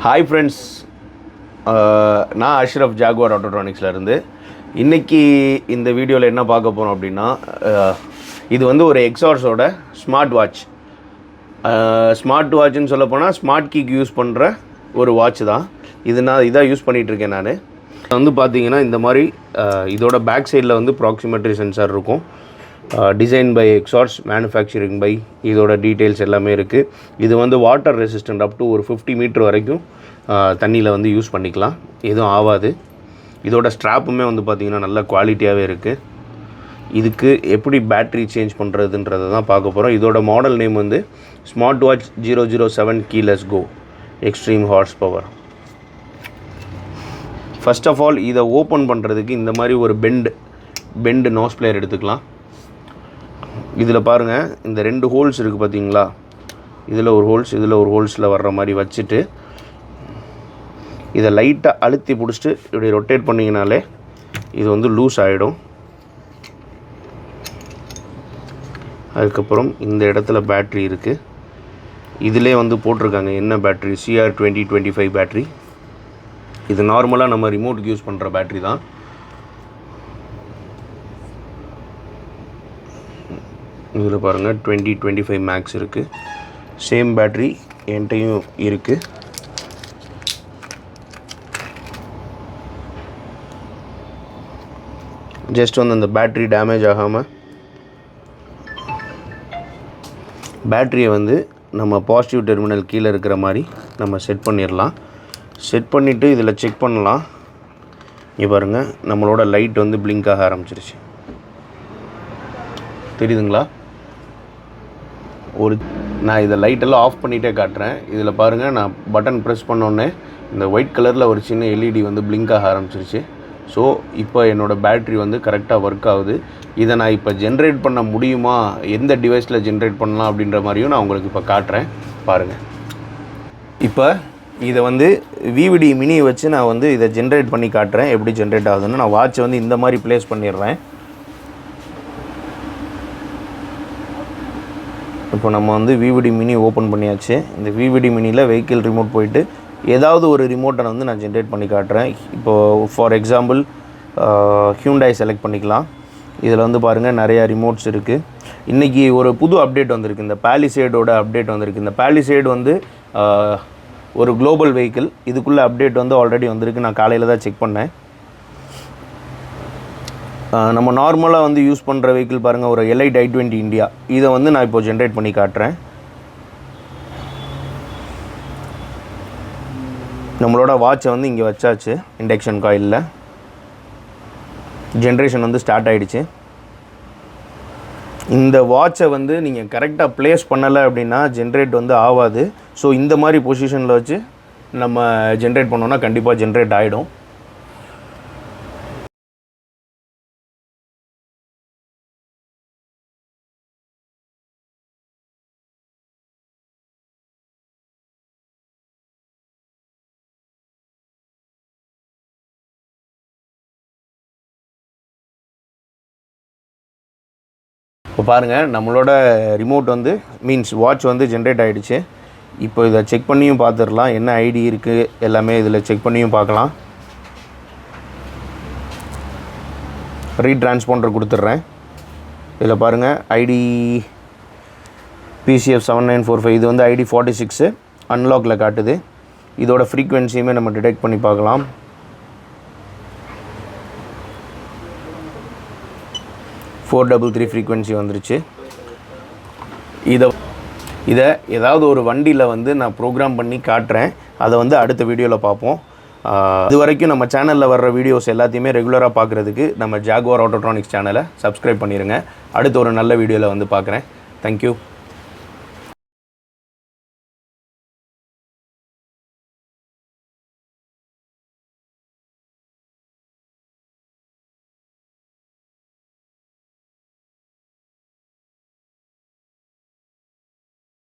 Hi friends, நான் Ashraf Jaguar ஆட்டோட்ரானிக்ஸில் இருந்து இன்றைக்கி இந்த வீடியோவில் என்ன பார்க்க போகிறோம் அப்படின்னா இது வந்து ஒரு எக்ஸார்ஸோட ஸ்மார்ட் வாட்ச்னு சொல்ல போனால் ஸ்மார்ட் கீக்கு யூஸ் பண்ணுற ஒரு வாட்ச் தான். நான் இதாக யூஸ் பண்ணிகிட்ருக்கேன். நான் வந்து பார்த்தீங்கன்னா இந்த மாதிரி இதோட பேக் சைடில் வந்து ப்ராக்சிமெட்ரி சென்சார் இருக்கும். டிசைன் பை எக்ஸார்ஸ், மேனுஃபேக்சரிங் பை, இதோட டீட்டெயில்ஸ் எல்லாமே இருக்குது. இது வந்து வாட்டர் ரெசிஸ்டன்ட் அப் டு ஒரு 50 மீட்டர் வரைக்கும் தண்ணியில் வந்து யூஸ் பண்ணிக்கலாம், எதுவும் ஆகாது. இதோட ஸ்ட்ராப்புமே வந்து பார்த்திங்கன்னா நல்ல குவாலிட்டியாகவே இருக்குது. இதுக்கு எப்படி பேட்ரி சேஞ்ச் பண்ணுறதுன்றதை தான் பார்க்க போகிறோம். இதோட மாடல் நேம் வந்து smart watch 007 keyless go extreme horse power. First of all இதை ஓப்பன் பண்ணுறதுக்கு இந்த மாதிரி ஒரு பெண்டு நோஸ் பிளேயர் எடுத்துக்கலாம். இதில் பாருங்கள், இந்த 2 ஹோல்ஸ் இருக்குது பார்த்தீங்களா, இதில் ஒரு ஹோல்ஸ், இதில் ஒரு ஹோல்ஸில் வர்ற மாதிரி வச்சுட்டு இதை லைட்டாக அழுத்தி பிடிச்சிட்டு இப்படி ரொட்டேட் பண்ணிங்கனாலே இது வந்து லூஸ் ஆகிடும். அதுக்கப்புறம் இந்த இடத்துல பேட்ரி இருக்குது. இதிலே வந்து போட்டிருக்காங்க என்ன பேட்ரி, CR2025 பேட்ரி. இது நார்மலாக நம்ம ரிமோட்டுக்கு யூஸ் பண்ணுற பேட்ரி தான். இதில் பாருங்கள் 2025 மேக்ஸ் இருக்குது. சேம் பேட்ரி என்கிட்டையும் இருக்குது. ஜஸ்ட் வந்து அந்த பேட்ரி டேமேஜ் ஆகாமல் பேட்ரியை வந்து நம்ம பாசிட்டிவ் டெர்மினல் கீழே இருக்கிற மாதிரி நம்ம செட் பண்ணிடலாம். செட் பண்ணிவிட்டு இதில் செக் பண்ணலாம். இங்கே பாருங்கள், நம்மளோட லைட் வந்து பிளிங்க் ஆக ஆரம்பிச்சிருச்சு, தெரியுதுங்களா? நான் இதை லைட்டெல்லாம் ஆஃப் பண்ணிகிட்டே காட்டுறேன். இதில் பாருங்கள், நான் பட்டன் ப்ரெஸ் பண்ணோன்னே இந்த ஒயிட் கலரில் ஒரு சின்ன எல்இடி வந்து பிளிங்க் ஆக ஆரம்பிச்சிருச்சு. ஸோ இப்போ என்னோடய பேட்ரி வந்து கரெக்டாக ஒர்க் ஆகுது. இதை நான் இப்போ ஜென்ரேட் பண்ண முடியுமா, எந்த டிவைஸில் ஜென்ரேட் பண்ணலாம் அப்படின்ற மாதிரியும் நான் உங்களுக்கு இப்போ காட்டுறேன். பாருங்கள், இப்போ இதை வந்து VVD மினி வச்சு நான் வந்து இதை ஜென்ரேட் பண்ணி காட்டுறேன். எப்படி ஜென்ரேட் ஆகுதுன்னு. நான் வாட்சை வந்து இந்த மாதிரி ப்ளேஸ் பண்ணிடுறேன். இப்போ நம்ம வந்து VVD மினி ஓப்பன் பண்ணியாச்சு. இந்த VVD மினியில் வெஹிக்கிள் ரிமோட் போயிட்டு ஏதாவது ஒரு ரிமோட்டை வந்து நான் ஜென்ரேட் பண்ணி காட்டுறேன். இப்போது ஃபார் எக்ஸாம்பிள் ஹியூண்டாய் செலக்ட் பண்ணிக்கலாம். இதில் வந்து பாருங்கள் நிறையா ரிமோட்ஸ் இருக்குது. இன்றைக்கி ஒரு புது அப்டேட் வந்திருக்கு, இந்த பாலிசேடோட அப்டேட் வந்திருக்கு. இந்த பாலிசேட் வந்து ஒரு குளோபல் வெஹிக்கிள். இதுக்குள்ளே அப்டேட் வந்து ஆல்ரெடி வந்திருக்கு. நான் காலையில் தான் செக் பண்ணேன். நம்ம நார்மலாக வந்து யூஸ் பண்ணுற வெஹிக்கிள் பாருங்கள், ஒரு எலைட் i20 இந்தியா. இதை வந்து நான் இப்போ ஜென்ரேட் பண்ணி காட்டுறேன். நம்மளோட வாட்சை வந்து இங்கே வச்சாச்சு. இண்டக்ஷன் காயிலில் ஜென்ரேஷன் வந்து ஸ்டார்ட் ஆகிடுச்சு. இந்த வாட்சை வந்து நீங்கள் கரெக்டாக ப்ளேஸ் பண்ணலை அப்படின்னா ஜென்ரேட் வந்து ஆகாது. ஸோ இந்த மாதிரி பொசிஷனில் வச்சு நம்ம ஜென்ரேட் பண்ணோன்னா கண்டிப்பாக ஜென்ரேட் ஆகிடும். இப்போ பாருங்கள், நம்மளோட ரிமோட் வந்து வாட்ச் வந்து ஜென்ரேட் ஆகிடுச்சு. இப்போ இதை செக் பண்ணியும் பார்த்துடலாம், என்ன ஐடி இருக்குது எல்லாமே இதில் செக் பண்ணியும் பார்க்கலாம். ரீட்ரான்ஸ்பாண்டர் கொடுத்துட்றேன். இதில் பாருங்கள், ஐடி PCF7945, இது வந்து ID 46 அன்லாக்கில் காட்டுது. இதோட ஃப்ரீக்வென்சியுமே நம்ம டிடெக்ட் பண்ணி பார்க்கலாம். $433 ஃப்ரீக்வென்சி வந்துருச்சு. இதை ஏதாவது ஒரு வண்டியில் வந்து நான் ப்ரோக்ராம் பண்ணி காட்டுறேன். அதை வந்து அடுத்த வீடியோவில் பார்ப்போம். இது வரைக்கும் நம்ம சேனலில் வர்ற வீடியோஸ் எல்லாத்தையுமே ரெகுலராக பார்க்குறதுக்கு நம்ம ஜாகுவார் ஆட்டோட்ரானிக்ஸ் சேனலை சப்ஸ்கிரைப் பண்ணிடுங்க. அடுத்த ஒரு நல்ல வீடியோவில் வந்து பார்க்குறேன். தேங்க்யூ.